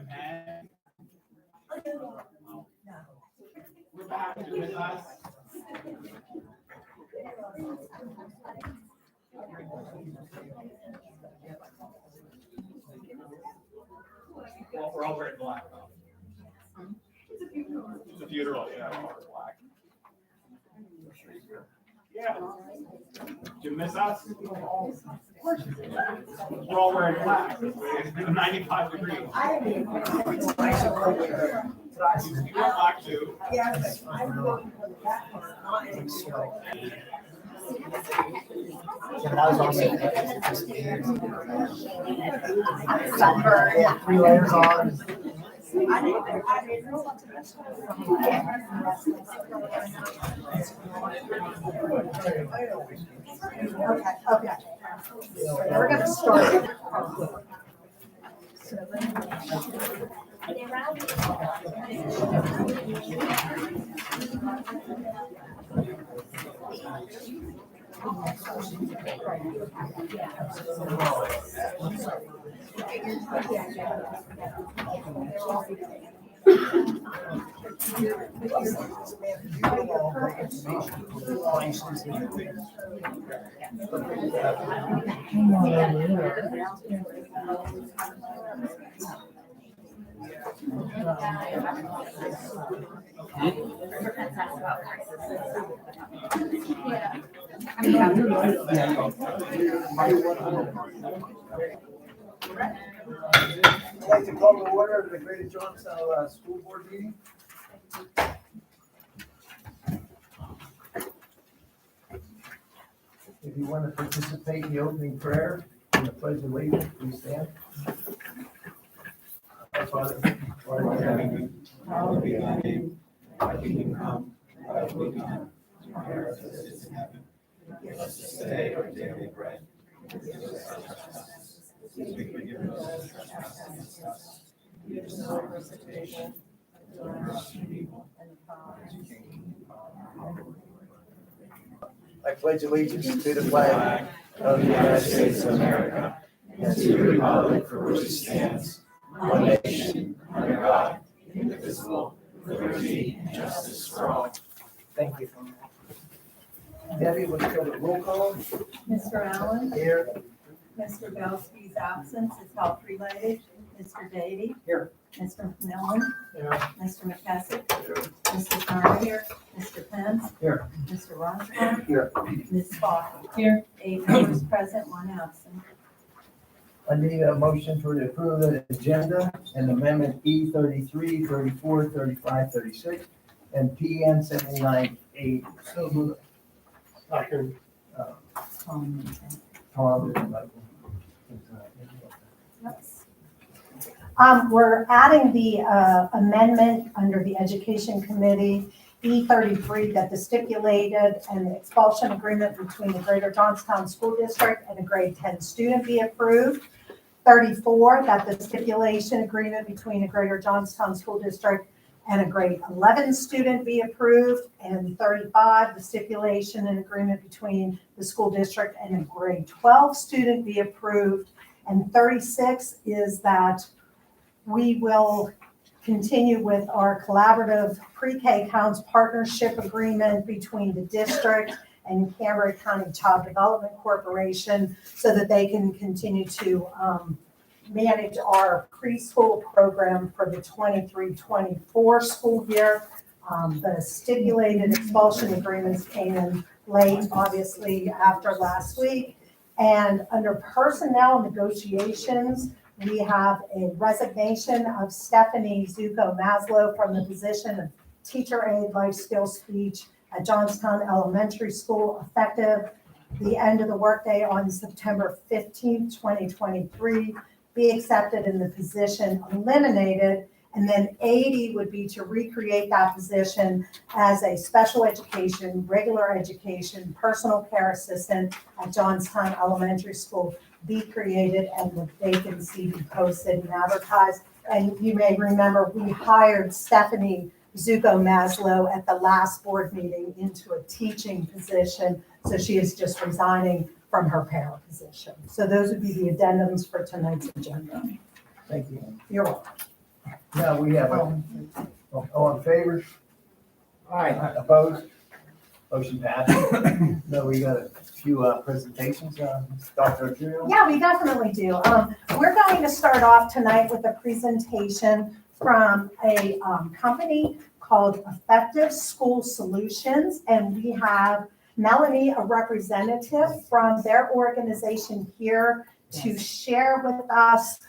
a pen. We're back to the class. Well, we're all wearing black though. It's a funeral, yeah, we're all black. Yeah. Did you miss us? Of course you did. We're all wearing black. It's 95 degrees. You wear black too. Yes, I'm working for the back part, not in the show. But I was also sunburn, yeah, 3 layers on. I didn't know what to do. Okay. So we're gonna start. I'd like to call to order the Greater Johnstown School Board meeting. If you want to participate in the opening prayer and the pledge of allegiance, please stand. Our Father, who art in heaven, hallowed be thy name. Thy kingdom come, thy will be done, on earth as it is in heaven. Give us this day our daily bread. Forgive us our trespasses, as we forgive those who trespass against us. Lead us not into temptation, but deliver us from evil. I pledge allegiance to the flag of the United States of America and to the republic for which it stands, one nation, under God, indivisible, with liberty and justice for all. Thank you. Debbie, would you go to roll call? Mr. Allen, Here. Mr. Belsky's absence is health related. Mr. Davy. Here. Mr. McMillan. Here. Mr. McKessick. Mr. Sarver here. Mr. Pence. Here. Mr. Ronstadt. Here. Ms. Fox. Here. 8 members present, 1 absent. I need a motion for the approval of the agenda and amendment E 33, 34, 35, 36, and PN 79A. So moved. Second. Tom and Michael. We're adding the amendment under the Education Committee, E33, that the stipulated and the expulsion agreement between the Greater Johnstown School District and a grade 10 student be approved. 34, that the stipulation agreement between the Greater Johnstown School District and a grade 11 student be approved. And 35, the stipulation and agreement between the school district and a grade 12 student be approved. And 36 is that we will continue with our collaborative pre-K counts partnership agreement between the district and Cambria County Child Development Corporation so that they can continue to manage our preschool program for the 23-24 school year. The stipulated expulsion agreements came in late, obviously, after last week. And under personnel negotiations, we have a resignation of Stephanie Zuko-Maslow from the position of teacher aide life skills speech at Johnstown Elementary School, effective the end of the workday on September 15th, 2023, be accepted in the position eliminated. And then 80 would be to recreate that position as a special education, regular education, personal care assistant at Johnstown Elementary School be created and the vacancy be posted and advertised. And you may remember we hired Stephanie Zuko-Maslow at the last board meeting into a teaching position. So she is just resigning from her para position. So those would be the addendums for tonight's agenda. Thank you. You're welcome. Now we have, all in favor? Aye. Opposed? Motion passed. Now we got a few presentations, Dr. Arturo. Yeah, we definitely do. We're going to start off tonight with a presentation from a company called Effective School Solutions, and we have Melanie, a representative from their organization here to share with us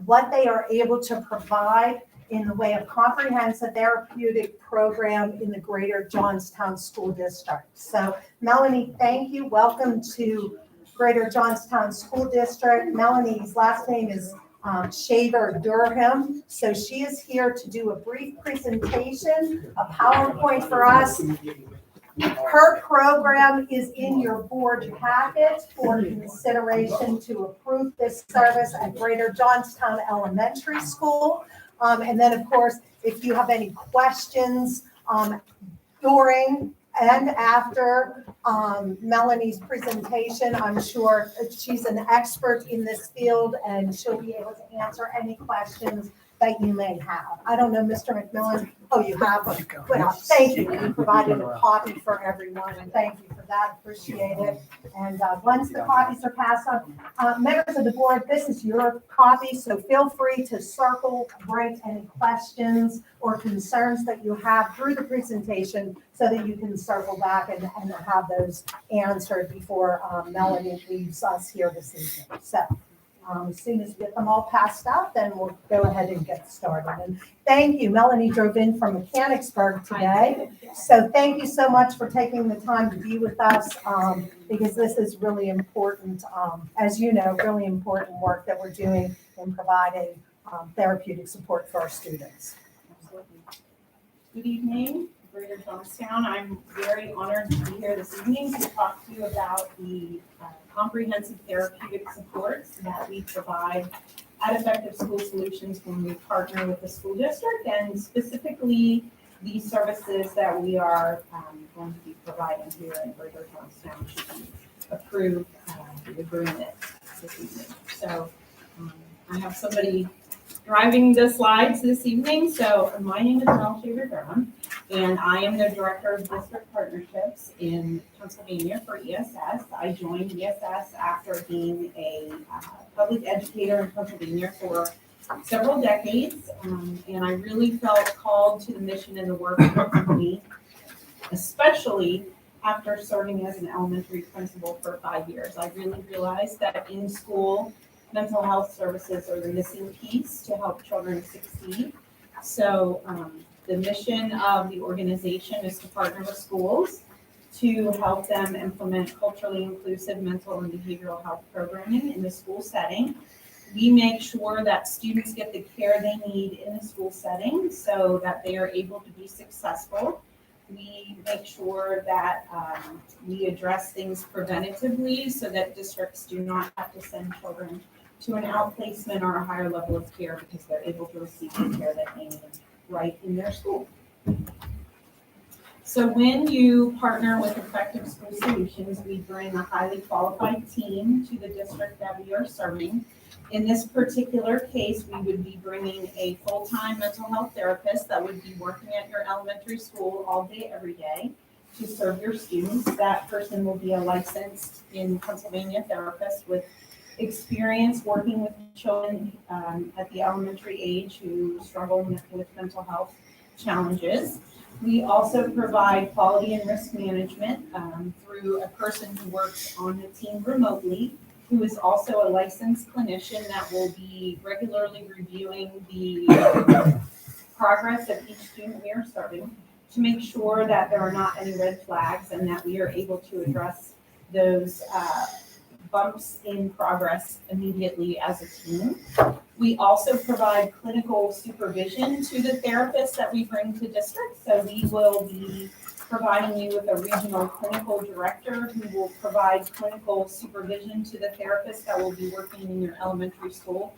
what they are able to provide in the way of comprehensive therapeutic program in the Greater Johnstown School District. So Melanie, thank you. Welcome to Greater Johnstown School District. Melanie's last name is Shaver Durham. So she is here to do a brief presentation, a PowerPoint for us. Her program is in your board packet for consideration to approve this service at Greater Johnstown Elementary School. And then, of course, if you have any questions during and after Melanie's presentation, I'm sure she's an expert in this field and she'll be able to answer any questions that you may have. I don't know, Mr. McMillan. Oh, you have one. Well, thank you. You provided a copy for everyone, and thank you for that. Appreciate it. And once the copies are passed on, members of the board, this is your copy, so feel free to circle, write any questions or concerns that you have through the presentation so that you can circle back and have those answered before Melanie leaves us here this evening. So. As soon as we get them all passed out, then we'll go ahead and get started. And thank you. Melanie drove in from Mechanicsburg today. So thank you so much for taking the time to be with us because this is really important, as you know, really important work that we're doing in providing therapeutic support for our students. Absolutely. Good evening, Greater Johnstown. I'm very honored to be here this evening to talk to you about the comprehensive therapeutic supports that we provide at Effective School Solutions when we partner with the school district, and specifically the services that we are going to be providing here in Greater Johnstown should be approved the agreement this evening. So I have somebody driving the slides this evening. So my name is Mel Shaver-Durham, and I am the Director of District Partnerships in Pennsylvania for ESS. I joined ESS after being a public educator in Pennsylvania for several decades, and I really felt called to the mission and the work of the company, especially after serving as an elementary principal for 5 years. I really realized that in school, mental health services are the missing piece to help children succeed. So the mission of the organization is to partner with schools to help them implement culturally inclusive mental and behavioral health programming in the school setting. We make sure that students get the care they need in the school setting so that they are able to be successful. We make sure that we address things preventatively so that districts do not have to send children to an outplacement or a higher level of care because they're able to receive the care that they need right in their school. So when you partner with Effective School Solutions, we bring a highly qualified team to the district that we are serving. In this particular case, we would be bringing a full-time mental health therapist that would be working at your elementary school all day, every day to serve your students. That person will be a licensed in Pennsylvania therapist with experience working with children at the elementary age who struggle with mental health challenges. We also provide quality and risk management through a person who works on the team remotely, who is also a licensed clinician that will be regularly reviewing the progress of each student we are serving to make sure that there are not any red flags and that we are able to address those bumps in progress immediately as a team. We also provide clinical supervision to the therapists that we bring to districts. So we will be providing you with a regional clinical director who will provide clinical supervision to the therapists that will be working in your elementary school.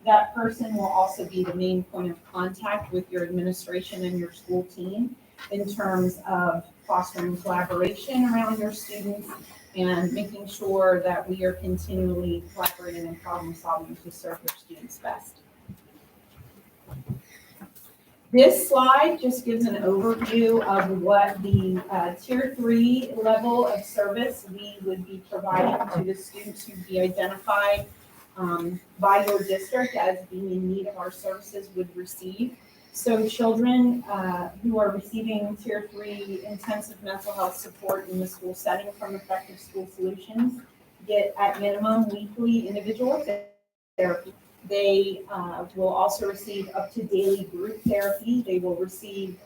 That person will also be the main point of contact with your administration and your school team in terms of fostering collaboration around your students and making sure that we are continually collaborating and problem solving to serve your students best. This slide just gives an overview of what the Tier 3 level of service we would be providing to the students who'd be identified by your district as being in need of our services would receive. So children who are receiving Tier 3 intensive mental health support in the school setting from Effective School Solutions get at minimum weekly individual therapy. They will also receive up to daily group therapy. They will receive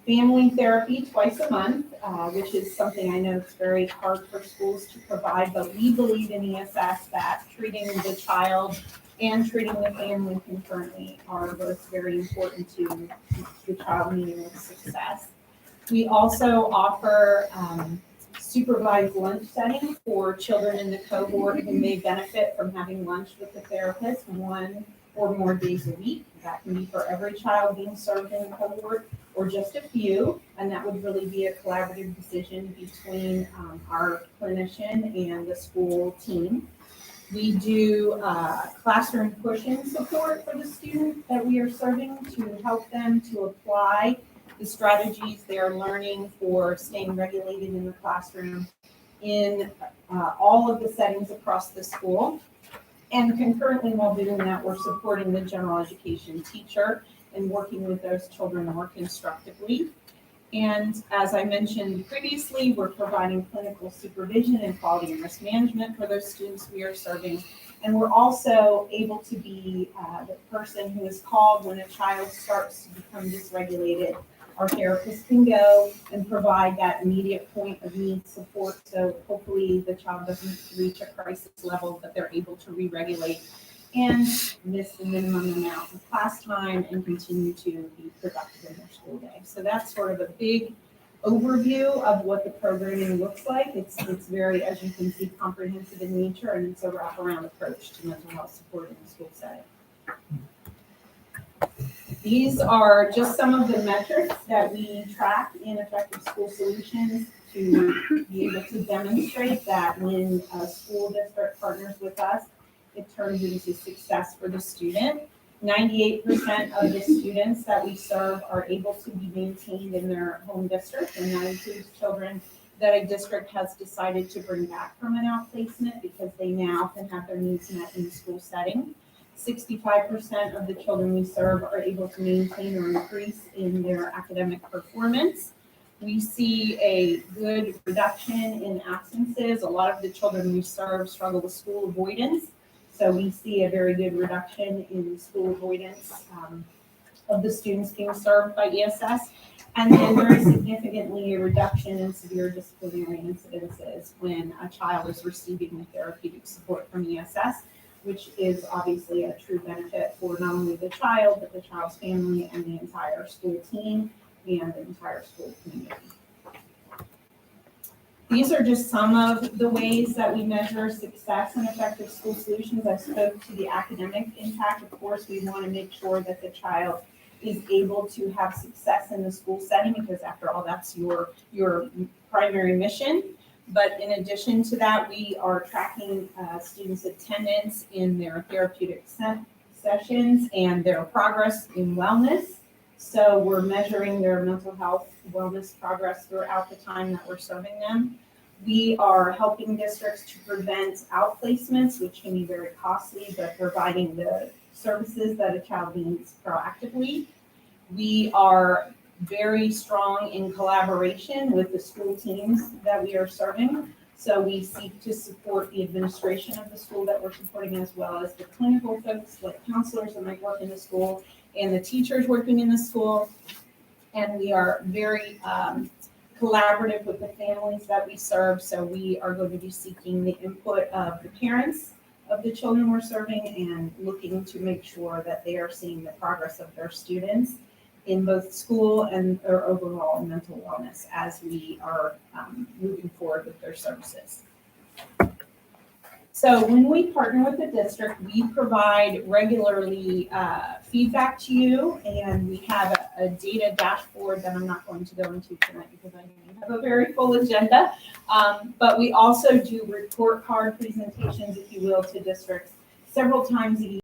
family therapy twice a month, which is something I know it's very hard for schools to provide, but we believe in ESS that treating the child and treating the family concurrently are both very important to the child meeting with success. We also offer supervised lunch setting for children in the cohort who may benefit from having lunch with the therapist 1 or more days a week. That can be for every child being served in the cohort or just a few, and that would really be a collaborative decision between our clinician and the school team. We do classroom push-in support for the student that we are serving to help them to apply the strategies they're learning for staying regulated in the classroom in all of the settings across the school. And concurrently while doing that, we're supporting the general education teacher and working with those children more constructively. And as I mentioned previously, we're providing clinical supervision and quality and risk management for those students we are serving. And we're also able to be the person who is called when a child starts to become dysregulated. Our therapist can go and provide that immediate point of need support. So hopefully the child doesn't reach a crisis level, but they're able to re-regulate and miss the minimum amount of class time and continue to be productive in their school day. So that's sort of a big overview of what the programming looks like. It's very, as you can see, comprehensive in nature, and it's a wraparound approach to mental health support in the school setting. These are just some of the metrics that we track in Effective School Solutions to be able to demonstrate that when a school district partners with us, it turns into success for the student. 98% of the students that we serve are able to be maintained in their home district, and that includes children that a district has decided to bring back from an outplacement because they now can have their needs met in the school setting. 65% of the children we serve are able to maintain or increase in their academic performance. We see a good reduction in absences. A lot of the children we serve struggle with school avoidance. So we see a very good reduction in school avoidance of the students being served by ESS. And then very significantly a reduction in severe disciplinary incidences when a child is receiving the therapeutic support from ESS, which is obviously a true benefit for not only the child, but the child's family and the entire school team and the entire school community. These are just some of the ways that we measure success in Effective School Solutions. I spoke to the academic impact. Of course, we want to make sure that the child is able to have success in the school setting because after all, that's your primary mission. But in addition to that, we are tracking students' attendance in their therapeutic sessions and their progress in wellness. So we're measuring their mental health wellness progress throughout the time that we're serving them. We are helping districts to prevent outplacements, which can be very costly, but providing the services that a child needs proactively. We are very strong in collaboration with the school teams that we are serving. So we seek to support the administration of the school that we're supporting, as well as the clinical folks like counselors that might work in the school and the teachers working in the school. And we are very collaborative with the families that we serve. So we are going to be seeking the input of the parents of the children we're serving and looking to make sure that they are seeing the progress of their students in both school and their overall mental wellness as we are moving forward with their services. So when we partner with the district, we provide regularly feedback to you, and we have a data dashboard that I'm not going to go into tonight because I have a very full agenda. But we also do report card presentations, if you will, to districts several times a year,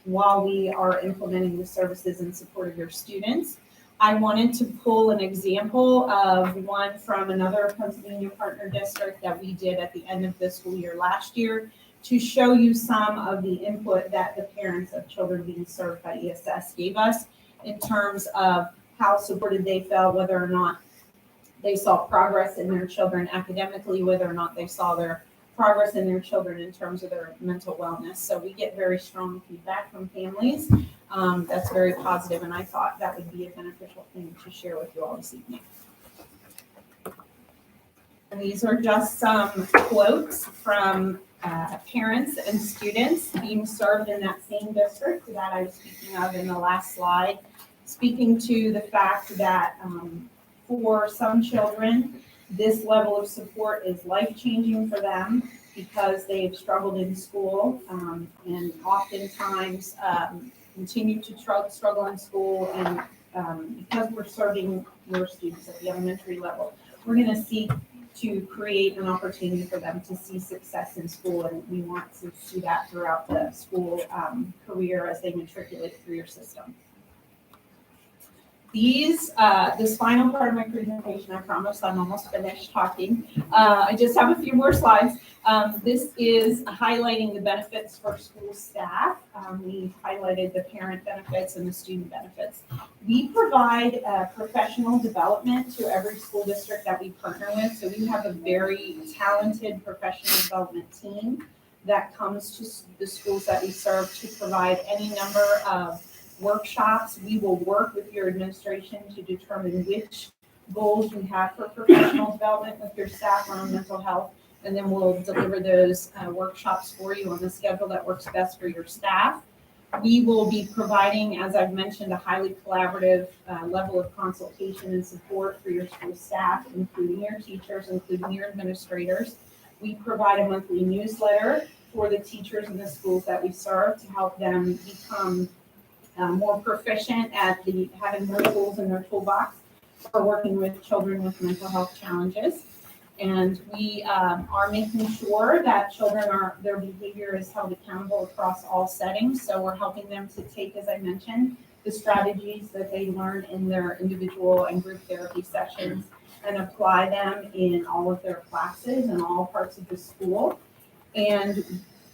while we are implementing the services in support of your students. I wanted to pull an example of one from another Pennsylvania partner district that we did at the end of the school year last year to show you some of the input that the parents of children being served by ESS gave us in terms of how supported they felt, whether or not they saw progress in their children academically, whether or not they saw their progress in their children in terms of their mental wellness. So we get very strong feedback from families. That's very positive, and I thought that would be a beneficial thing to share with you all this evening. And these are just some quotes from parents and students being served in that same district that I was speaking of in the last slide, speaking to the fact that for some children, this level of support is life-changing for them because they've struggled in school and oftentimes continue to struggle in school. And because we're serving your students at the elementary level, we're going to seek to create an opportunity for them to see success in school, and we want to see that throughout the school career as they matriculate through your system. This final part of my presentation, I promise I'm almost finished talking. I just have a few more slides. This is highlighting the benefits for school staff. We highlighted the parent benefits and the student benefits. We provide professional development to every school district that we partner with. So we have a very talented professional development team that comes to the schools that we serve to provide any number of workshops. We will work with your administration to determine which goals you have for professional development with your staff around mental health, and then we'll deliver those workshops for you on the schedule that works best for your staff. We will be providing, as I've mentioned, a highly collaborative level of consultation and support for your school staff, including your teachers, including your administrators. We provide a monthly newsletter for the teachers in the schools that we serve to help them become more proficient at having more tools in their toolbox for working with children with mental health challenges. And we are making sure that their behavior is held accountable across all settings. So we're helping them to take, as I mentioned, the strategies that they learn in their individual and group therapy sessions and apply them in all of their classes and all parts of the school. And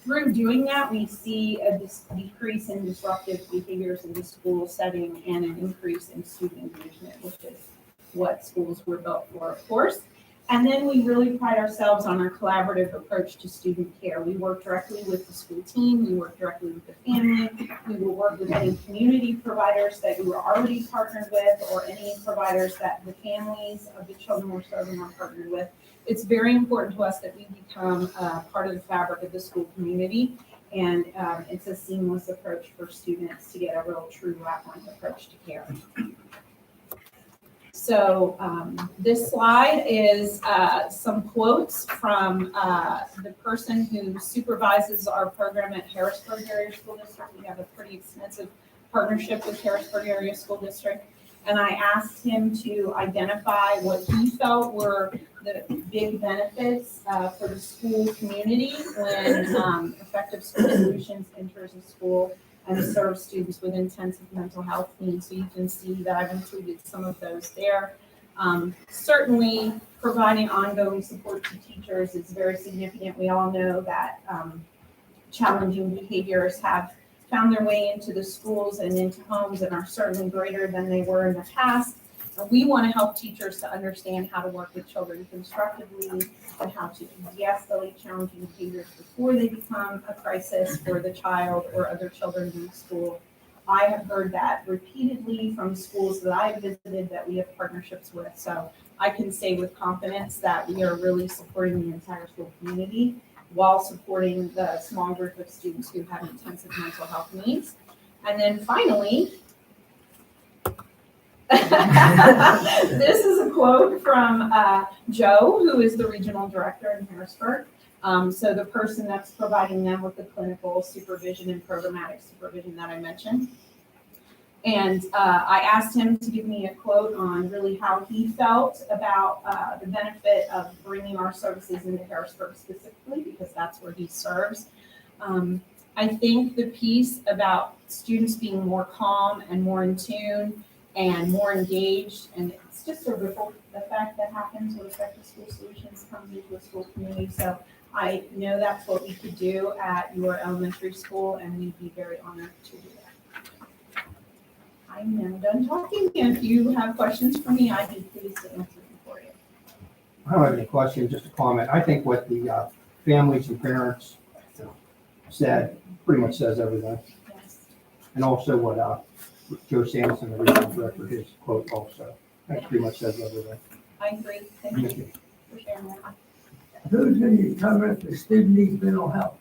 through doing that, we see a decrease in disruptive behaviors in the school setting and an increase in student engagement, which is what schools were built for, of course. And then we really pride ourselves on our collaborative approach to student care. We work directly with the school team, we work directly with the family, we will work with any community providers that you are already partnered with or any providers that the families of the children we're serving are partnered with. It's very important to us that we become part of the fabric of the school community, and it's a seamless approach for students to get a real true wrap-line approach to care. So this slide is some quotes from the person who supervises our program at Harrisburg Area School District. We have a pretty extensive partnership with Harrisburg Area School District. And I asked him to identify what he felt were the big benefits for the school community when Effective School Solutions enters a school and serves students with intensive mental health needs. So you can see that I've included some of those there. Certainly, providing ongoing support to teachers is very significant. We all know that challenging behaviors have found their way into the schools and into homes and are certainly greater than they were in the past. We want to help teachers to understand how to work with children constructively and how to de-escalate challenging behaviors before they become a crisis for the child or other children in the school. I have heard that repeatedly from schools that I've visited that we have partnerships with. So I can say with confidence that we are really supporting the entire school community while supporting the small group of students who have intensive mental health needs. And then finally, this is a quote from Joe, who is the regional director in Harrisburg. So the person that's providing them with the clinical supervision and programmatic supervision that I mentioned. And I asked him to give me a quote on really how he felt about the benefit of bringing our services into Harrisburg specifically, because that's where he serves. I think the piece about students being more calm and more in tune and more engaged, and it's just a ripple effect that happens with Effective School Solutions comes into a school community. So I know that's what we could do at your elementary school, and we'd be very honored to do that. I'm now done talking. If you have questions for me, I'd be pleased to answer them for you. I don't have any question, just a comment. I think what the families and parents said pretty much says everything. Yes. And also what Joe Sampson, the regional director, his quote also. That pretty much says everything. I agree. Thank you for sharing that. Who's going to determine if the student needs mental health?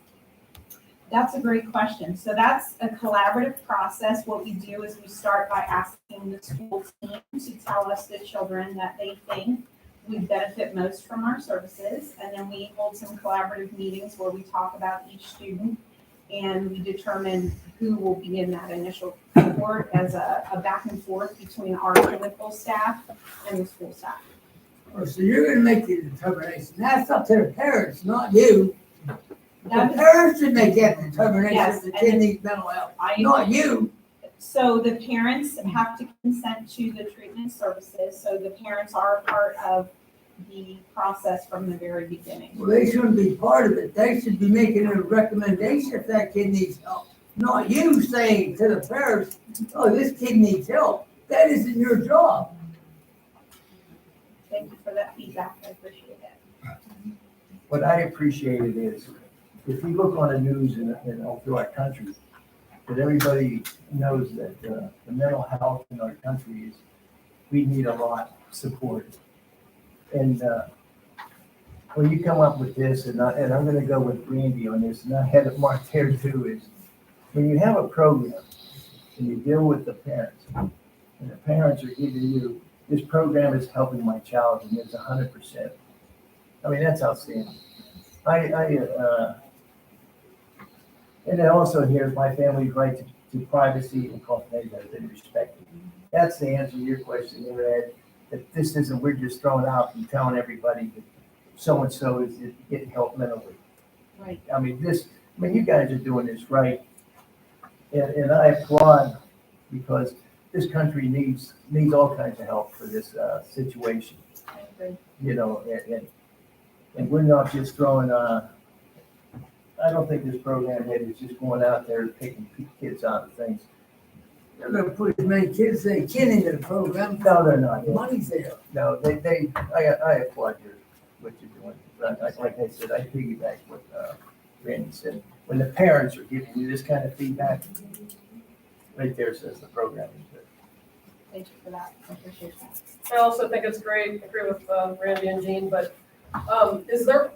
That's a great question. So that's a collaborative process. What we do is we start by asking the school team to tell us the children that they think would benefit most from our services. And then we hold some collaborative meetings where we talk about each student and we determine who will be in that initial cohort as a back and forth between our clinical staff and the school staff. Oh, so you're going to make the determination. That's up to the parents, not you. The That is- parents should make that determination Yes, if the and kid needs mental health, I not you. So the parents have to consent to the treatment services, so the parents are part of the process from the very beginning. Well, they shouldn't be part of it. They should be making a recommendation if that kid needs help. Not you saying to the parents, oh, this kid needs help. That isn't your job. Thank you for that feedback, I appreciate it. What I appreciated is, if you look on the news and all through our country, that everybody knows that the mental health in our country is, we need a lot supported. And when you come up with this, and I'm gonna go with Brandy on this, and I had it marked there too, is when you have a program and you deal with the parents, and the parents are giving you, this program is helping my child, and it's 100%. I mean, that's outstanding. And then also here, my family's right to privacy and confidentiality has been respected. That's the answer to your question there, Ed, that this isn't, we're just throwing out and telling everybody that so-and-so is getting help mentally. Right. I mean, you guys are doing this right. And I applaud, because this country needs all kinds of help for this situation, I agree. you know, and we're not just throwing, I don't think this program head is just going out there picking kids out of things. They're going to put as many kids as they can into the program. No, they're not. Money's there. No, I applaud what you're doing. But like I said, I piggyback what Randy said. When the parents are giving you this kind of feedback, right there says the program is good. Thank you for that, I appreciate that. I also think it's great, I agree with Randy and Jean, but is there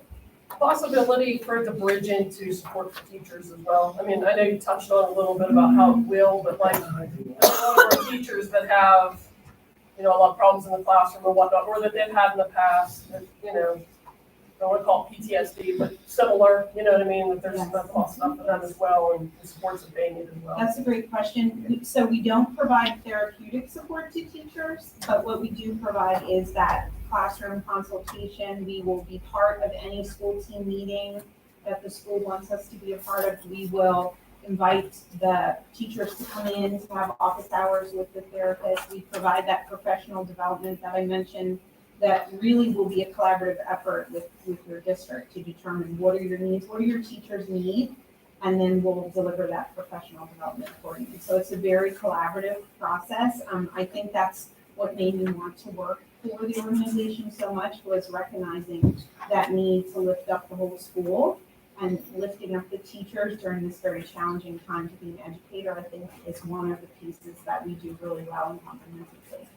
possibility for it to bridge into support for teachers as well? I mean, I know you touched on a little bit about how it will, but like, there's a lot of our teachers that have, a lot of problems in the classroom or whatnot, or that they've had in the past, that, I don't want to call it PTSD, but similar, you know what I mean? That there's mental health stuff for them as well, and the supports that they need as well. That's a great question. So we don't provide therapeutic support to teachers, but what we do provide is that classroom consultation. We will be part of any school team meeting that the school wants us to be a part of. We will invite the teachers to come in to have office hours with the therapist. We provide that professional development that I mentioned that really will be a collaborative effort with your district to determine what are your needs, what do your teachers need, and then we'll deliver that professional development for you. So it's a very collaborative process. I think that's what made me want to work for the organization so much, was recognizing that need to lift up the whole school, and lifting up the teachers during this very challenging time to be an educator, I think is one of the pieces that we do really well and comprehensively.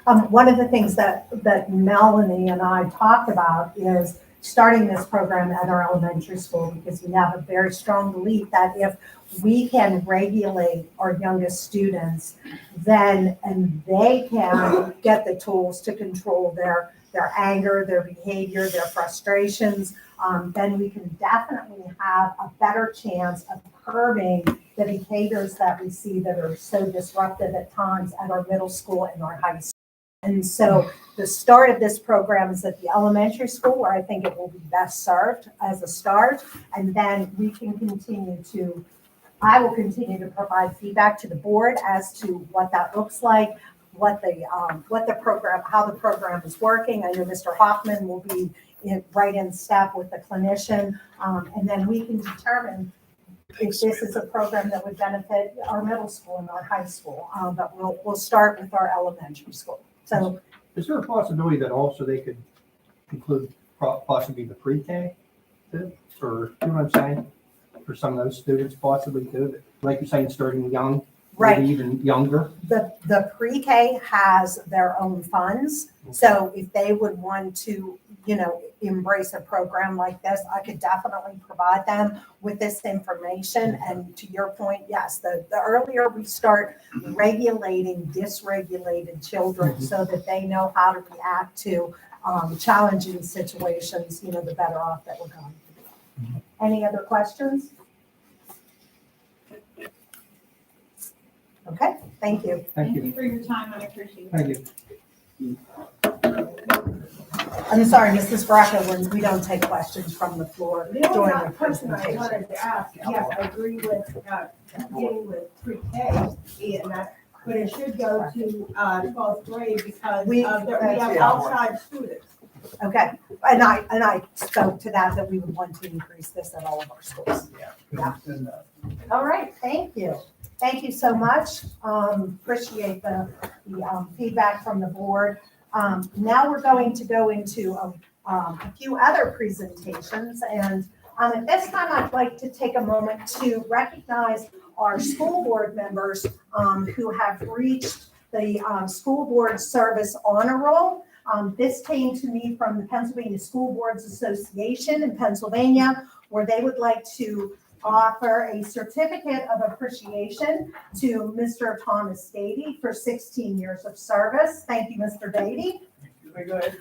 One of the things that Melanie and I talked about is starting this program at our elementary school, because we have a very strong belief that if we can regulate our youngest students, then, and they can get the tools to control their anger, their behavior, their frustrations, then we can definitely have a better chance of curbing the behaviors that we see that are so disruptive at times at our middle school and our high school. And so the start of this program is at the elementary school, where I think it will be best served as a start. And then we can I will continue to provide feedback to the board as to what that looks like, what the program, how the program is working. I know Mr. Hoffman will be right in step with the clinician. And then we can determine if this is a program that would benefit our middle school and our high school. But we'll start with our elementary school. So Is there a possibility that also they could include possibly the pre-K too? Or, you know what I'm saying? For some of those students possibly too, like you're saying, starting young, right. maybe even younger. The pre-K has their own funds. So if they would want to, embrace a program like this, I could definitely provide them with this information. And to your point, yes, the earlier we start regulating dysregulated children so that they know how to react to challenging situations, the better off that we're going to be. Any other questions? Okay, thank you. Thank you. for your time, I appreciate it. Thank you. I'm sorry, Mrs. Braca, we don't take questions from the floor The only during the question I presentation. wanted to ask, yes, I agree with, getting with pre-K, but it should go to, 12th grade because We- we have outside students. Okay, and I spoke to that we would want to increase this at all of our schools. Yeah. All right, thank you. Thank you so much. Appreciate the feedback from the board. Now we're going to go into a few other presentations. And at this time, I'd like to take a moment to recognize our school board members who have reached the School Board Service Honor Roll. This came to me from the Pennsylvania School Boards Association in Pennsylvania, where they would like to offer a certificate of appreciation to Mr. Thomas Beatty for 16 years of service. Thank you, Mr. Beatty. Very good.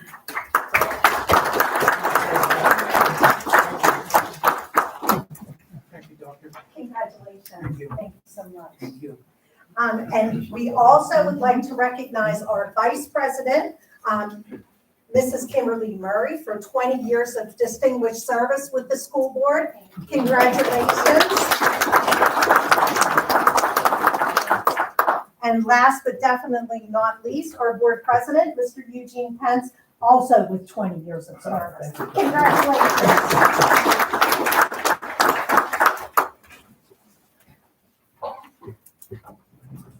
Thank you, Doctor. Congratulations. Thank you. Thank you so much. Thank you. And we also would like to recognize our Vice President, Mrs. Kimberly Murray, for 20 years of distinguished service with the school board. Congratulations. And last but definitely not least, our board president, Mr. Eugene Pence, also with 20 years of service. Congratulations.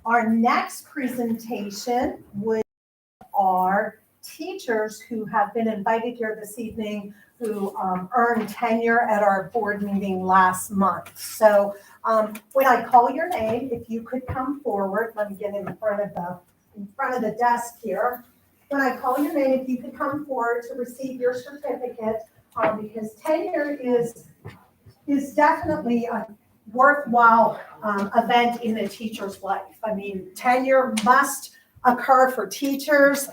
Our next presentation would are teachers who have been invited here this evening who earned tenure at our board meeting last month. So when I call your name, if you could come forward, let me get in front of the desk here. When I call your name, if you could come forward to receive your certificate, because tenure is definitely a worthwhile event in a teacher's life. I mean, tenure must occur for teachers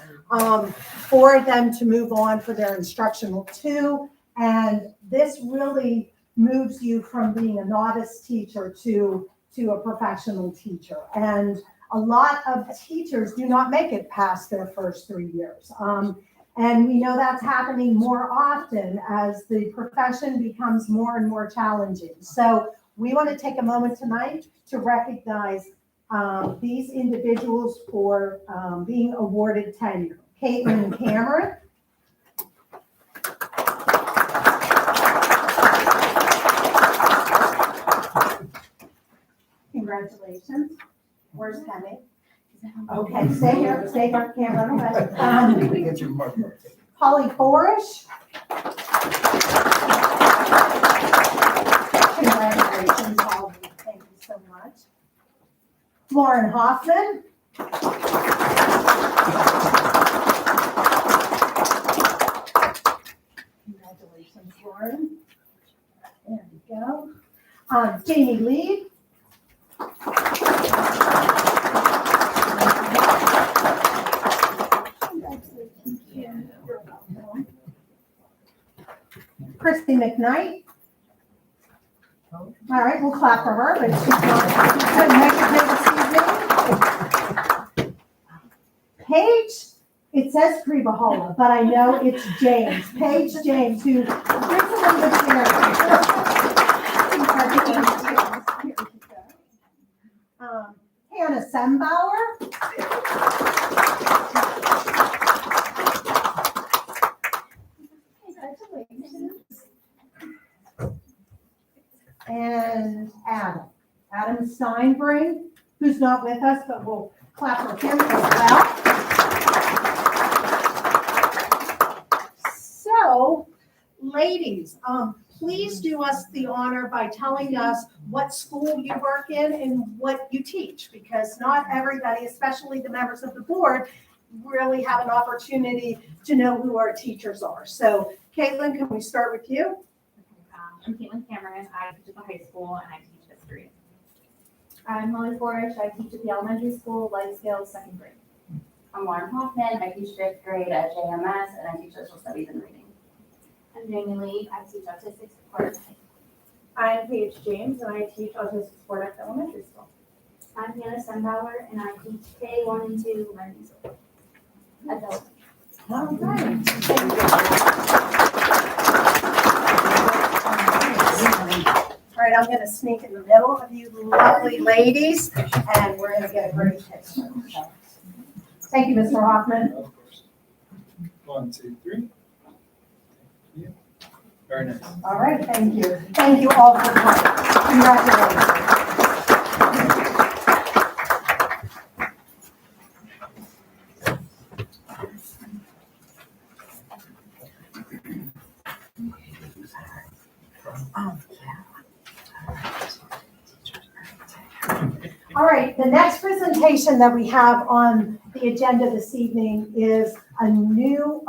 for them to move on for their instructional too. And this really moves you from being a novice teacher to a professional teacher. And a lot of teachers do not make it past their first 3 years. And we know that's happening more often as the profession becomes more and more challenging. So we want to take a moment tonight to recognize these individuals for being awarded tenure. Caitlin Cameron. Congratulations. Where's Penny? Okay, stay here, Cameron. Get your marker. Holly Forish. Congratulations, Holly. Thank you so much. Lauren Hoffman. Congratulations, Lauren. There we go. Jamie Lee. Christy McKnight. All right, we'll clap for her, but she couldn't make it here this evening. Paige it says Krivahola, but I know it's James, Paige James, who brings a little bit of Hannah Sembauer. Congratulations. And Adam Steinbring, who's not with us, but we'll clap for him as well. So, ladies, please do us the honor by telling us what school you work in and what you teach, because not everybody, especially the members of the board, really have an opportunity to know who our teachers are. So, Caitlin, can we start with you? I'm Caitlin Cameron. I teach at the high school and I teach history. I'm Holly Forish. I teach at the elementary school, life skills, second grade. I'm Lauren Hoffman. I teach fifth grade at JMS and I teach social studies and reading. I'm Jamie Lee. I teach autistic support. I'm Paige James and I teach autistic support at the elementary school. I'm Hannah Sembauer and I teach K1 and 2 learning support at the elementary. All right. Thank you. All right, I'm going to sneak in the middle of you lovely ladies, and we're going to get a great picture. Thank you, Mr. Hoffman. Of course. 1, 2, 3. Yeah. Very nice. All right, thank you. Thank you all for coming. Congratulations. All right, the next presentation that we have on the agenda this evening is a new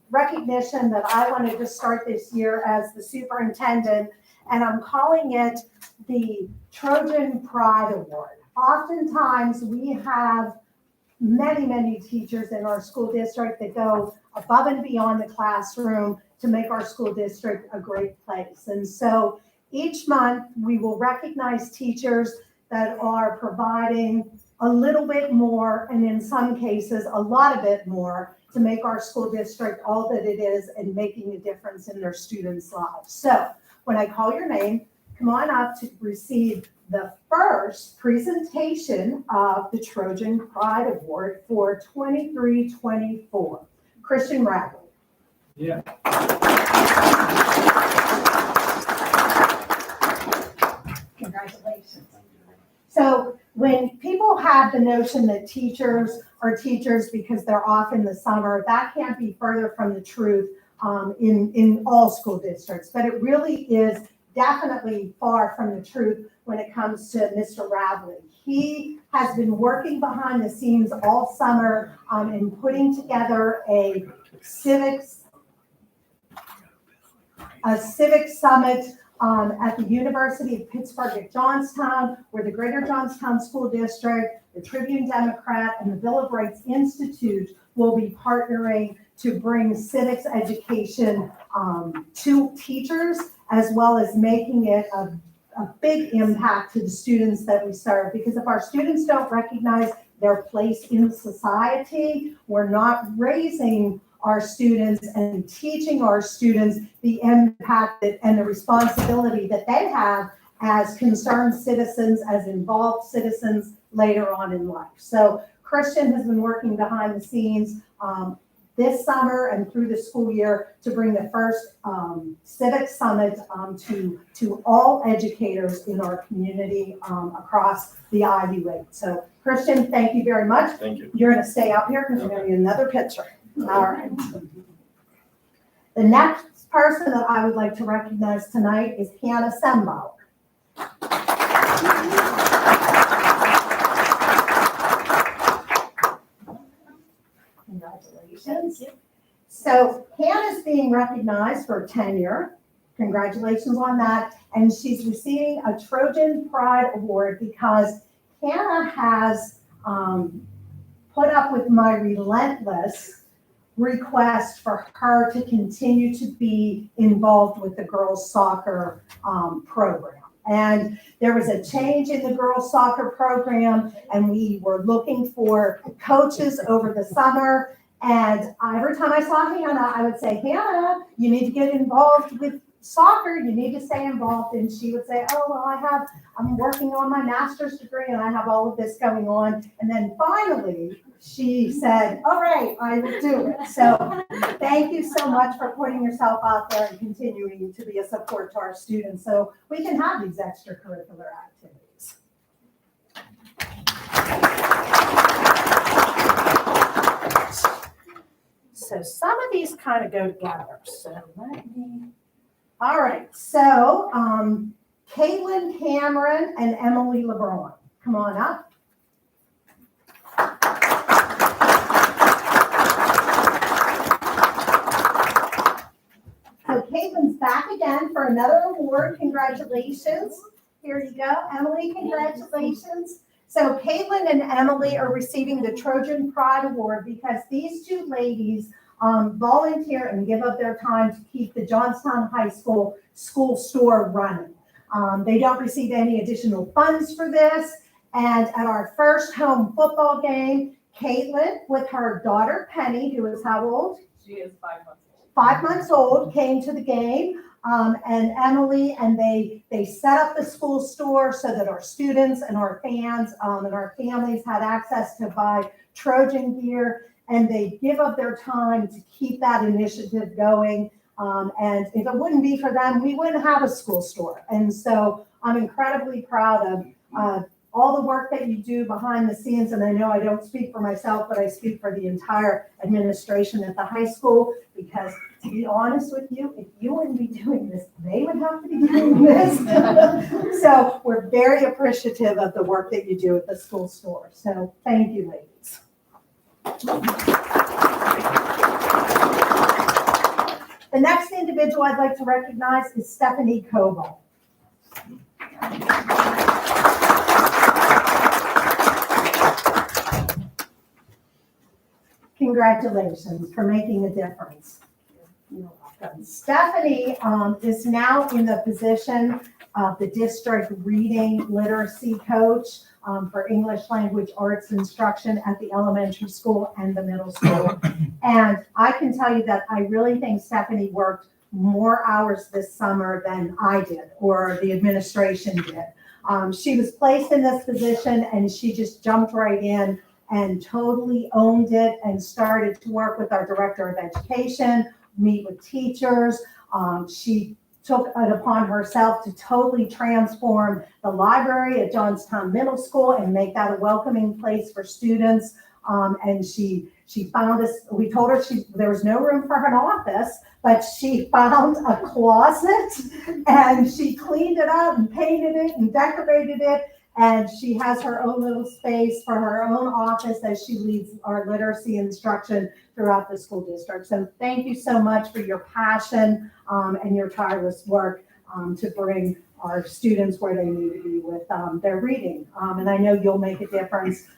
recognition that I wanted to start this year as the superintendent, and I'm calling it the Trojan Pride Award. Oftentimes, we have many teachers in our school district that go above and beyond the classroom to make our school district a great place. And so each month, we will recognize teachers that are providing a little bit more, and in some cases, a lot of it more, to make our school district all that it is and making a difference in their students' lives. So when I call your name, come on up to receive the first presentation of the Trojan Pride Award for 23-24. Christian Radley. Yeah. Congratulations. So when people have the notion that teachers are teachers because they're off in the summer, that can't be further from the truth in all school districts. But it really is definitely far from the truth when it comes to Mr. Radley. He has been working behind the scenes all summer in putting together a civic summit at the University of Pittsburgh at Johnstown, where the Greater Johnstown School District, the Tribune Democrat, and the Bill of Rights Institute will be partnering to bring civics education to teachers, as well as making it a big impact to the students that we serve. Because if our students don't recognize their place in society, we're not raising our students and teaching our students the impact and the responsibility that they have as concerned citizens, as involved citizens later on in life. So Christian has been working behind the scenes this summer and through the school year to bring the first civic summit to all educators in our community across the IU8. So Christian, thank you very much. Thank you. You're going to stay up here because we're going to get another picture. All right. The next person that I would like to recognize tonight is Hannah Sembauer. Congratulations. So Hannah's being recognized for tenure. Congratulations on that. And she's receiving a Trojan Pride Award because Hannah has put up with my relentless request for her to continue to be involved with the girls soccer program. And there was a change in the girls soccer program, and we were looking for coaches over the summer. And every time I saw Hannah, I would say, Hannah, you need to get involved with soccer. You need to stay involved. And she would say, oh, well, I'm working on my master's degree and I have all of this going on. And then finally, she said, all right, I will do it. So thank you so much for putting yourself out there and continuing to be a support to our students so we can have these extracurricular activities. So some of these kind of go together. So all right. So Caitlin Cameron and Emily LeBron, come on up. So Caitlin's back again for another award. Congratulations. Here you go. Emily, congratulations. So Caitlin and Emily are receiving the Trojan Pride Award because these two ladies volunteer and give up their time to keep the Johnstown High School school store running. They don't receive any additional funds for this. And at our first home football game, Caitlin with her daughter Penny, who is how old? She is 5 months old. 5 months old, came to the game. And Emily, and they set up the school store so that our students and our fans and our families had access to buy Trojan gear, and they give up their time to keep that initiative going. And if it wouldn't be for them, we wouldn't have a school store. And so I'm incredibly proud of all the work that you do behind the scenes. And I know I don't speak for myself, but I speak for the entire administration at the high school, because to be honest with you, if you wouldn't be doing this, they would have to be doing this. So we're very appreciative of the work that you do at the school store. So thank you, ladies. The next individual I'd like to recognize is Stephanie Coble. Congratulations for making a difference. You're welcome. Stephanie is now in the position of the district reading literacy coach for English language arts instruction at the elementary school and the middle school. And I can tell you that I really think Stephanie worked more hours this summer than I did or the administration did. She was placed in this position and she just jumped right in and totally owned it and started to work with our director of education, meet with teachers. She took it upon herself to totally transform the library at Johnstown Middle School and make that a welcoming place for students. And she found us, we told her there was no room for an office, but she found a closet and she cleaned it up and painted it and decorated it. And she has her own little space for her own office as she leads our literacy instruction throughout the school district. So thank you so much for your passion and your tireless work to bring our students where they need to be with their reading. And I know you'll make a difference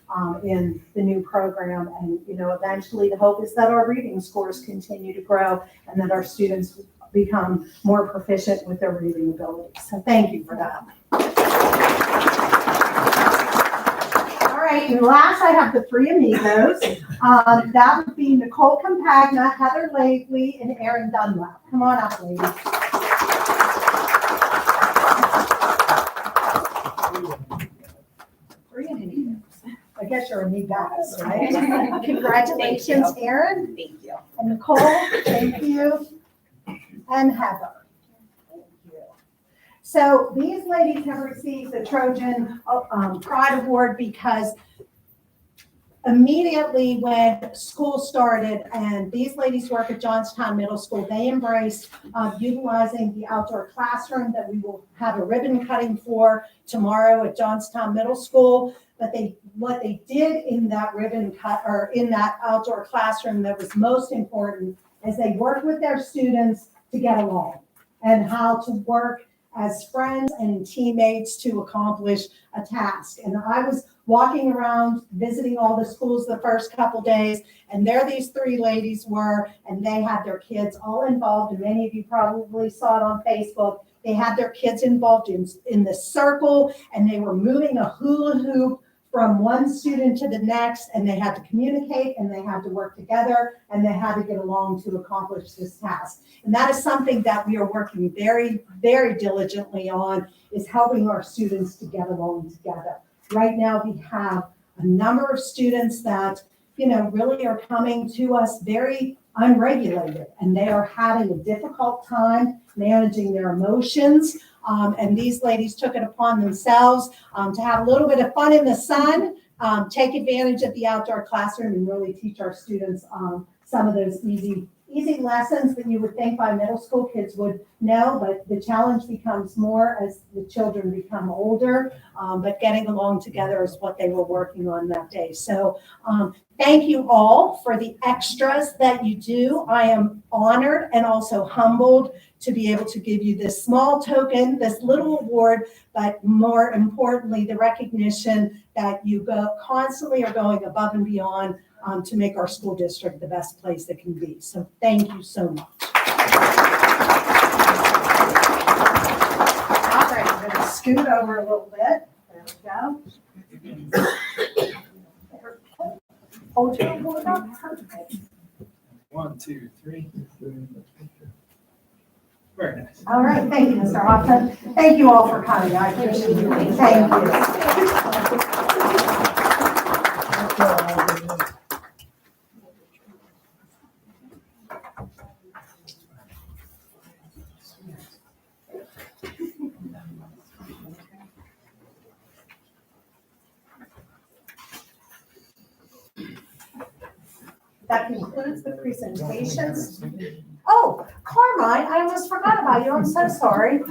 in the new program. And, you know, eventually the hope is that our reading scores continue to grow and that our students become more proficient with their reading abilities. So thank you for that. All right, and last I have the three amigos. That would be Nicole Campagna, Heather Lately, and Erin Dunlap. Come on up, ladies. Three amigos. I guess you're amigas, right? Congratulations, Erin. Thank you. And Nicole, thank you. And Heather. So these ladies have received the Trojan Pride Award because immediately when school started, and these ladies work at Johnstown Middle School, they embraced utilizing the outdoor classroom that we will have a ribbon cutting for tomorrow at Johnstown Middle School. But what they did in that ribbon cut, or in that outdoor classroom that was most important, is they worked with their students to get along and how to work as friends and teammates to accomplish a task. And I was walking around visiting all the schools the first couple days, and there these three ladies were, and they had their kids all involved, and many of you probably saw it on Facebook. They had their kids involved in the circle, and they were moving a hula hoop from one student to the next, and they had to communicate, and they had to work together, and they had to get along to accomplish this task. And that is something that we are working very, very diligently on, is helping our students to get along together. Right now, we have a number of students that, really are coming to us very unregulated, and they are having a difficult time managing their emotions. And these ladies took it upon themselves to have a little bit of fun in the sun, take advantage of the outdoor classroom, and really teach our students some of those easy lessons that you would think by middle school kids would know, but the challenge becomes more as the children become older, but getting along together is what they were working on that day. So thank you all for the extras that you do. I am honored and also humbled to be able to give you this small token, this little award, but more importantly, the recognition that you constantly are going above and beyond to make our school district the best place it can be. So thank you so much. All right, I'm going to scoot over a little bit. There we go. Hold your board up. Perfect. 1, 2, 3. Very nice. All right, thank you, Mr. Hoffman. Thank you all for coming. I appreciate it. Thank you. That concludes the presentations. Oh, Carmine, I almost forgot about you. I'm so sorry.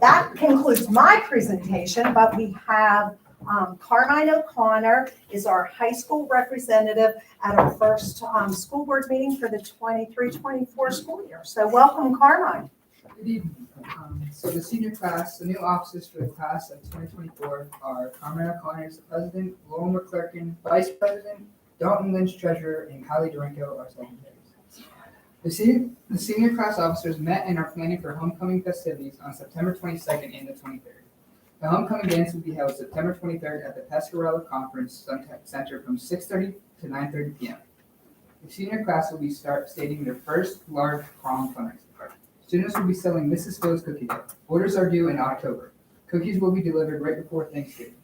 That concludes my presentation, but we have Carmine O'Connor is our high school representative at our first school board meeting for the 23-24 school year. So welcome, Carmine. Good evening. So the senior class, the new officers for the class of 2024 are Carmine O'Connor is the president, Lauren McClurkin, vice president, Dalton Lynch treasurer, and Kylie Durenko are secretaries. The senior class officers met and are planning for homecoming festivities on September 22nd and the 23rd. The homecoming dance will be held September 23rd at the Pescarella Conference Center from 6:30 to 9:30 p.m. The senior class will be stating their first large prom fundraising party. Students will be selling Mrs. Phil's cookie dough. Orders are due in October. Cookies will be delivered right before Thanksgiving.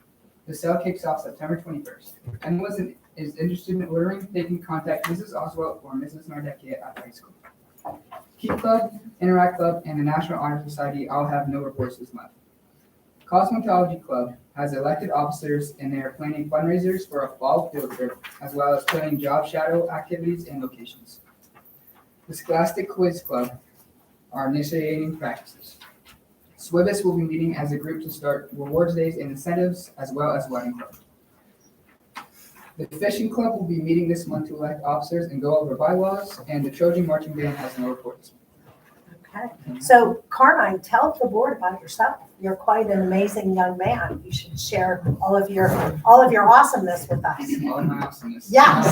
The sale kicks off September 21st. If anyone is interested in ordering, they can contact Mrs. Oswald or Mrs. Nardecchia at the high school. Key Club, Interact Club, and the National Honor Society all have no reports this month. Cosmetology Club has elected officers and they are planning fundraisers for a fall field trip, as well as planning job shadow activities and locations. The Scholastic Quiz Club are initiating practices. SWIBIS will be meeting as a group to start rewards days and incentives, as well as wedding club. The Fishing Club will be meeting this month to elect officers and go over bylaws, and the Trojan Marching Band has no reports. Okay. So Carmine, tell the board about yourself. You're quite an amazing young man. You should share all of your awesomeness with us. All of my awesomeness. Yes.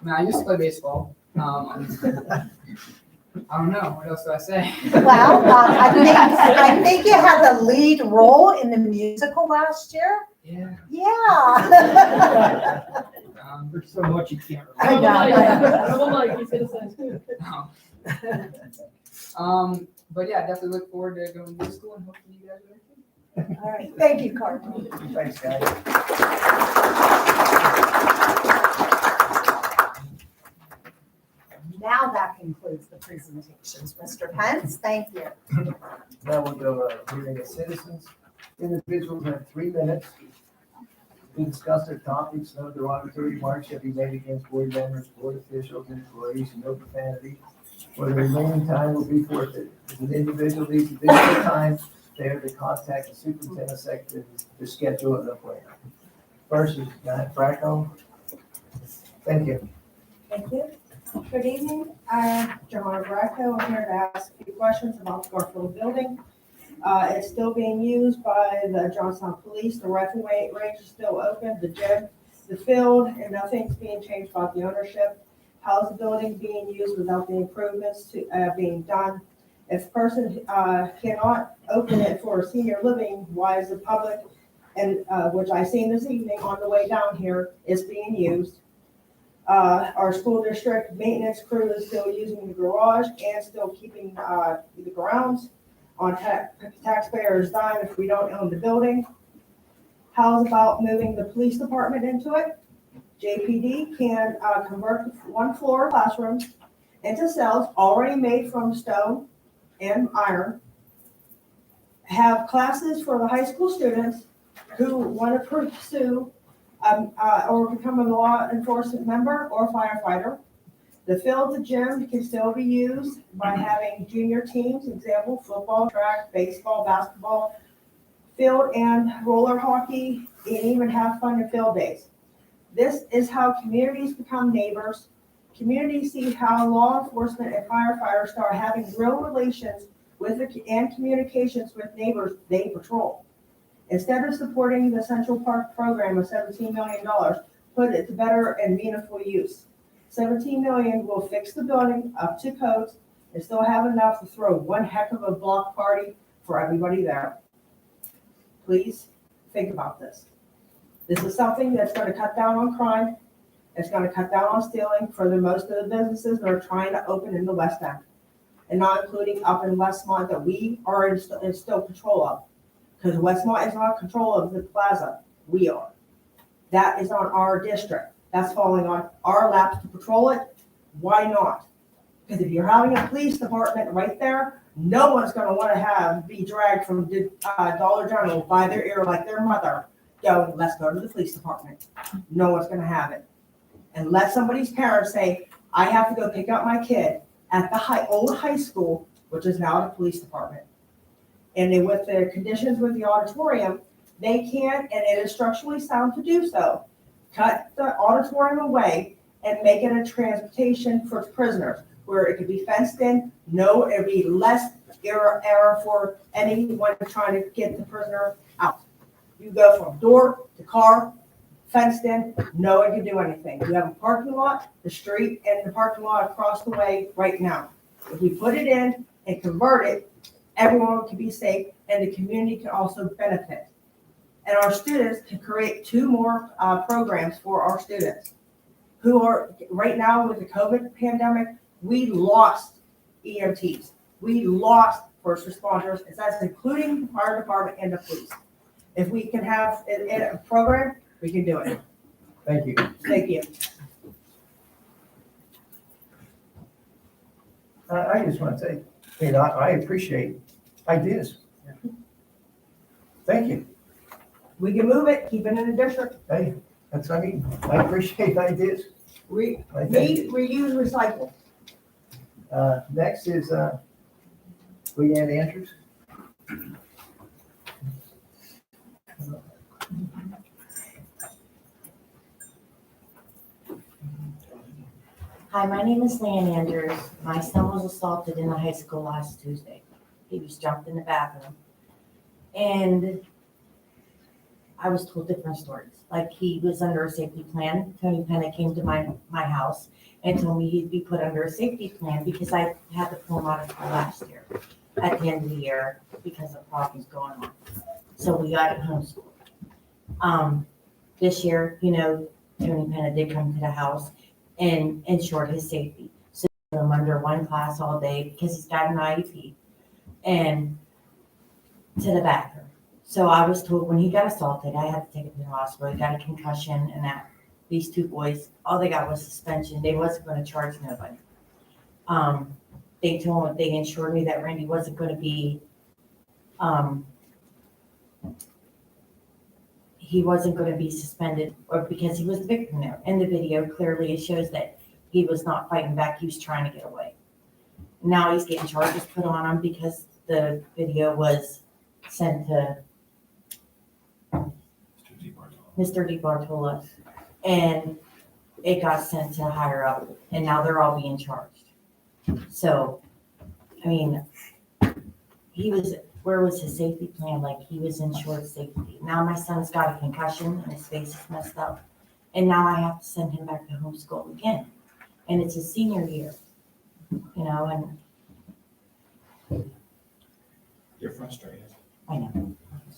I used to play baseball. I don't know. What else do I say? Well, I think you had the lead role in the musical last year. Yeah. Yeah. There's so much you can't I know. No. But yeah, definitely look forward to going to school and hopefully you guys are there too. All right. Thank you, Carmine. Thanks, guys. Now that concludes the presentations. Mr. Pence, thank you. Now we'll go hearing of citizens. Individuals have 3 minutes to discuss their topics. No derogatory remarks shall be made against board members, board officials, employees, and no profanity. For the remaining time will be forfeited. If an individual needs additional time, they are to contact the superintendent secretary to schedule an appointment. First is Matt Bracco. Thank you. Thank you. Good evening. I'm Joanna Bracco. I'm here to ask a few questions about the Garfield building. It's still being used by the Johnstown Police. The rifle range is still open, the gym, the field, and nothing's being changed about the ownership. How is the building being used without the improvements being done? If a person cannot open it for senior living, why is the public, and, which I seen this evening on the way down here, is being used. Our school district maintenance crew is still using the garage and still keeping, the grounds on taxpayers' dime if we don't own the building. How's about moving the police department into it? JPD can, convert one floor classrooms into cells already made from stone and iron. Have classes for the high school students who want to pursue or become a law enforcement member or firefighter. The field, the gym can still be used by having junior teams, example, football, track, baseball, basketball, field and roller hockey, and even have fun in field days. This is how communities become neighbors. Communities see how law enforcement and firefighters start having real relations with and communications with neighbors they patrol. Instead of supporting the Central Park program of $17 million, put it to better and meaningful use. $17 million will fix the building up to codes and still have enough to throw one heck of a block party for everybody there. Please think about this. This is something that's going to cut down on crime. It's going to cut down on stealing for the most of the businesses that are trying to open in the West End, and not including up in Westmont that we are in still control of. Because Westmont is not in control of the plaza. We are. That is on our district. That's falling on our laps to patrol it. Why not? Because if you're having a police department right there, no one's going to want to be dragged from Dollar General by their ear like their mother. Go, let's go to the police department. No one's going to have it. And let somebody's parents say, I have to go pick up my kid at the old high school, which is now the police department. And then with the conditions with the auditorium, they can't, and it is structurally sound to do so, cut the auditorium away and make it a transportation for prisoners, where it could be fenced in. No, it'd be less error for anyone trying to get the prisoner out. You go from door to car, fenced in, no one can do anything. You have a parking lot, the street, and the parking lot across the way right now. If we put it in and convert it, everyone can be safe and the community can also benefit. And our students can create 2 more programs for our students who are, right now with the COVID pandemic, we lost EMTs. We lost first responders, and that's including the fire department and the police. If we can have a program, we can do it. Thank you. Thank you. I just want to say, I appreciate ideas. Thank you. We can move it, keep it in the district. Hey, I appreciate ideas. Reuse, recycle. Next is Leanne Andrews. Hi, my name is Leanne Andrews. My son was assaulted in the high school last Tuesday. He was jumped in the bathroom. And I was told different stories. Like he was under a safety plan. Tony Penna came to my house and told me he'd be put under a safety plan because I had to pull him out of school last year at the end of the year because of problems going on. So we got it homeschooled. This year, Tony Penna did come to the house and ensured his safety. So I'm under one class all day because he's got an IEP and to the bathroom. So I was told when he got assaulted, I had to take him to the hospital. He got a concussion and that these 2 boys, all they got was suspension. They wasn't going to charge nobody. They ensured me that Randy wasn't going to be, he wasn't going to be suspended or because he was the victim there. In the video, clearly it shows that he was not fighting back. He was trying to get away. Now he's getting charges put on him because the video was sent to Mr. DiBartola, and it got sent to higher up, and now they're all being charged. So, where was his safety plan? Like he was insured safety. Now my son's got a concussion and his face is messed up, and now I have to send him back to homeschool again, and it's his senior year, and You're frustrated. I know.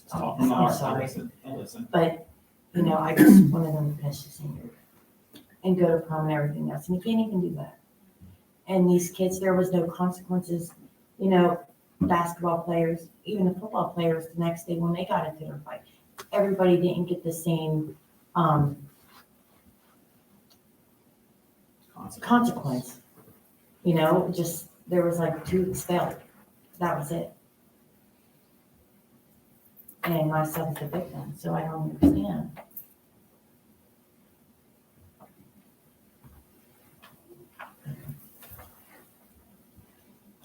Talk from the heart. I'm sorry. I'll listen. But, you know, I just wanted them to finish the senior year and go to prom and everything else, and you can't even do that. And these kids, there was no consequences, you know, basketball players, even the football players, the next day when they got into their fight, everybody didn't get the same, consequence. You know, just, there was like 2 expelled. That was it. And my son's the victim, so I don't understand.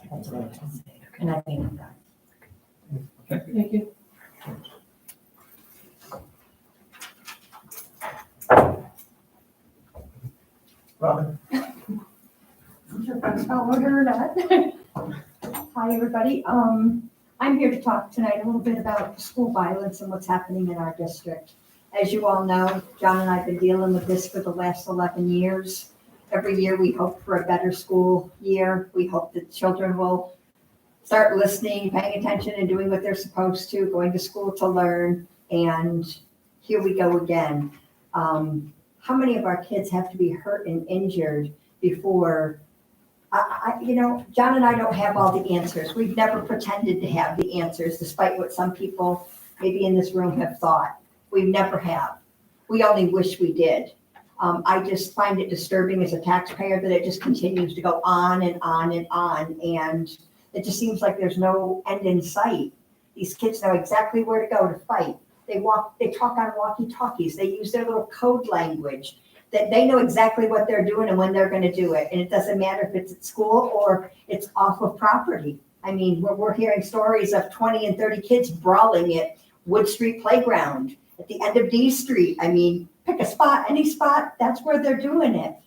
That's what I can say. And I think of that. Okay. Thank you. Robin? I'm sure if I'm spelling order or not. Hi, everybody. I'm here to talk tonight a little bit about school violence and what's happening in our district. As you all know, John and I have been dealing with this for the last 11 years. Every year we hope for a better school year. We hope that children will start listening, paying attention, and doing what they're supposed to, going to school to learn. And here we go again. How many of our kids have to be hurt and injured before, you know, John and I don't have all the answers. We've never pretended to have the answers, despite what some people maybe in this room have thought. We never have. We only wish we did. I just find it disturbing as a taxpayer that it just continues to go on and on and on. And it just seems like there's no end in sight. These kids know exactly where to go to fight. They talk on walkie-talkies. They use their little code language that they know exactly what they're doing and when they're going to do it. And it doesn't matter if it's at school or it's off of property. I mean, we're hearing stories of 20 and 30 kids brawling at Wood Street Playground, at the end of D Street. I mean, pick a spot, any spot, that's where they're doing it.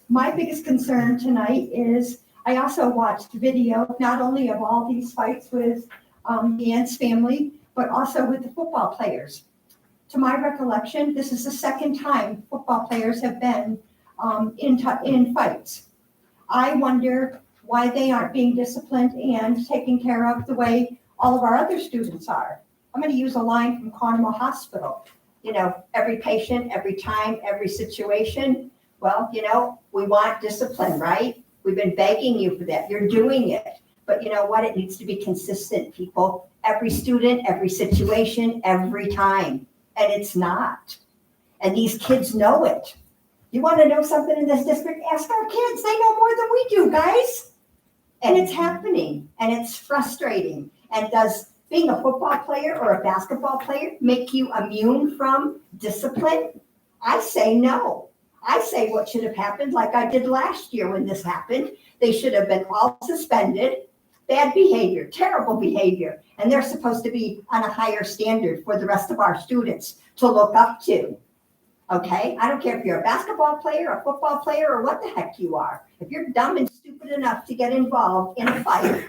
My biggest concern tonight is I also watched video, not only of all these fights with Ann's family, but also with the football players. To my recollection, this is the second time football players have been in fights. I wonder why they aren't being disciplined and taken care of the way all of our other students are. I'm going to use a line from Carmel Hospital. You know, every patient, every time, every situation. Well, you know, we want discipline, right? We've been begging you for that. You're doing it. But you know what? It needs to be consistent, people. Every student, every situation, every time. And it's not. And these kids know it. You want to know something in this district? Ask our kids. They know more than we do, guys. And it's happening. And it's frustrating. And does being a football player or a basketball player make you immune from discipline? I say no. I say what should have happened, like I did last year when this happened. They should have been all suspended. Bad behavior, terrible behavior. And they're supposed to be on a higher standard for the rest of our students to look up to. Okay? I don't care if you're a basketball player, a football player, or what the heck you are. If you're dumb and stupid enough to get involved in a fight,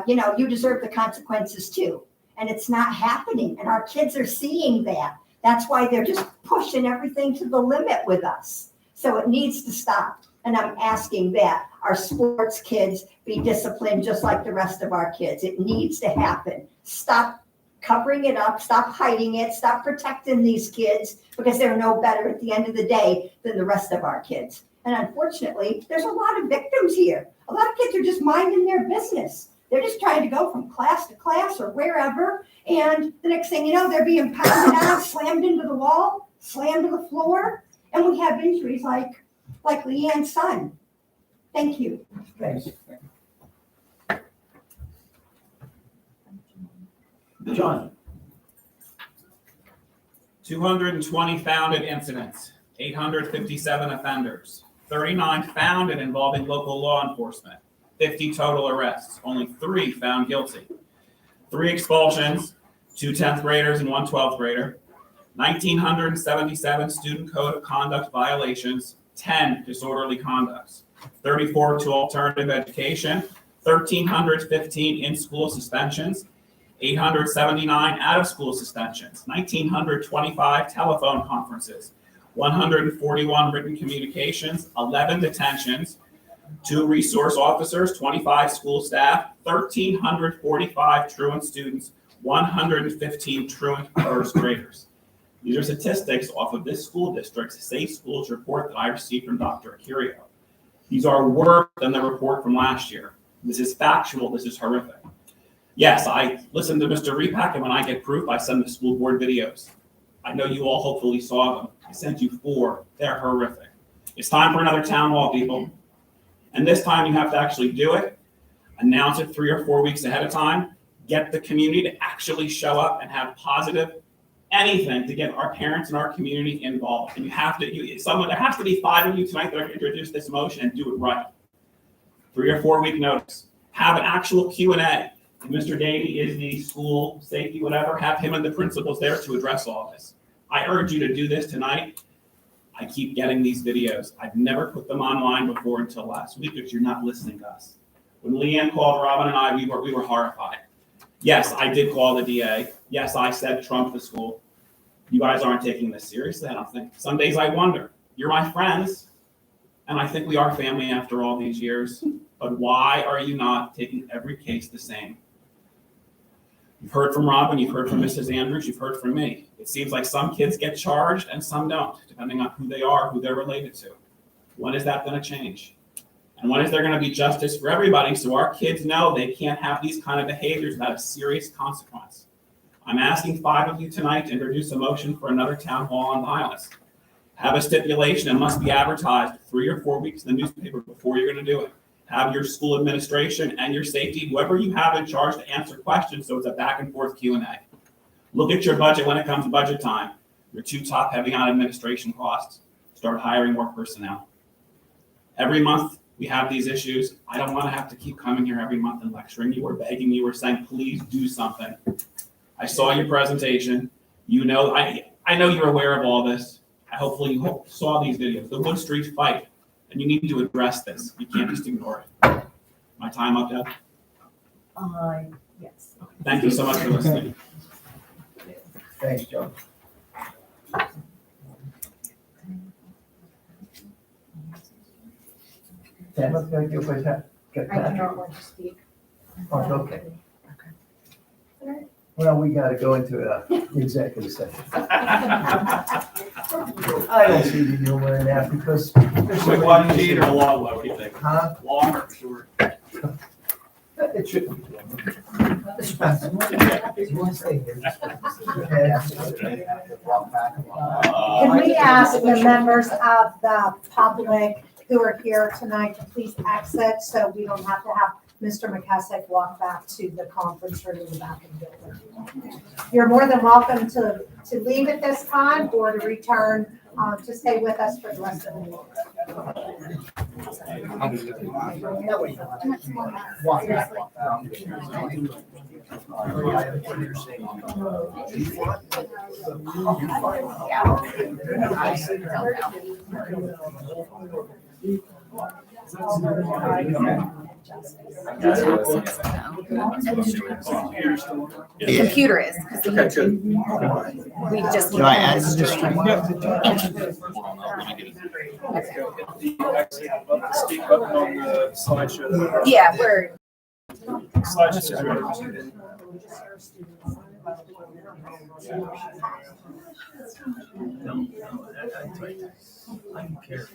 you know, you deserve the consequences too. And it's not happening. And our kids are seeing that. That's why they're just pushing everything to the limit with us. So it needs to stop. And I'm asking that our sports kids be disciplined just like the rest of our kids. It needs to happen. Stop covering it up. Stop hiding it. Stop protecting these kids because they're no better at the end of the day than the rest of our kids. And unfortunately, there's a lot of victims here. A lot of kids are just minding their business. They're just trying to go from class to class or wherever. And the next thing you know, they're being pounded out, slammed into the wall, slammed to the floor. And we have injuries like Leanne's son. Thank you. Thanks. John? 220 founded incidents, 857 offenders, 39 founded involving local law enforcement, 50 total arrests, only 3 found guilty, 3 expulsions, 2 10th graders and 1 12th grader, 1,977 student code of conduct violations, 10 disorderly conducts, 34 to alternative education, 1,315 in-school suspensions, 879 out-of-school suspensions, 1,925 telephone conferences, 141 written communications, 11 detentions, 2 resource officers, 25 school staff, 1,345 truant students, 115 truant first graders. These are statistics off of this school district's Safe Schools report that I received from Dr. Akirio. These are worse than the report from last year. This is factual, this is horrific. Yes, I listened to Mr. Repack, and when I get proof, I send the school board videos. I know you all hopefully saw them. I sent you 4. They're horrific. It's time for another town hall, people. And this time you have to actually do it, announce it 3 or 4 weeks ahead of time, get the community to actually show up and have positive anything to get our parents and our community involved. And you have to, there has to be 5 of you tonight that are going to introduce this motion and do it right. 3 or 4 week notice. Have an actual Q&A. If Mr. Davey is the school safety, whatever, have him and the principals there to address all this. I urge you to do this tonight. I keep getting these videos. I've never put them online before until last week because you're not listening to us. When Leanne called Robin and I, we were horrified. Yes, I did call the DA. Yes, I said Trump the school. You guys aren't taking this seriously, I don't think. Some days I wonder. You're my friends, and I think we are family after all these years. But why are you not taking every case the same? You've heard from Robin, you've heard from Mrs. Andrews, you've heard from me. It seems like some kids get charged and some don't, depending on who they are, who they're related to. When is that going to change? And when is there going to be justice for everybody so our kids know they can't have these kind of behaviors without a serious consequence? I'm asking 5 of you tonight to introduce a motion for another town hall on violence. Have a stipulation and must be advertised 3 or 4 weeks in the newspaper before you're going to do it. Have your school administration and your safety, whoever you have in charge, to answer questions so it's a back and forth Q&A. Look at your budget when it comes to budget time. You're too top heavy on administration costs. Start hiring more personnel. Every month we have these issues. I don't want to have to keep coming here every month and lecturing you or begging you or saying, please do something. I saw your presentation. You know, I know you're aware of all this. Hopefully you saw these videos, the Wood Street fight. And you need to address this. You can't just ignore it. My time up, Deb? Yes. Thank you so much for listening. Thanks, Joe. Tamara, can I give you a chat? I do not want to speak. Oh, okay. Well, we gotta go into executive session. I don't see the humor in that because. Quick one, Pete, or long, what do you think? Huh? Long or short? It should be. Can we ask the members of the public who are here tonight to please exit so we don't have to have Mr. McKessick walk back to the conference room in the back of the building? You're more than welcome to leave at this time or to return to stay with us for the rest of the meeting. The computer is. We just. Do I add to the stream? Speak button on the slideshow. Yeah, we're. Slideshow. I don't care.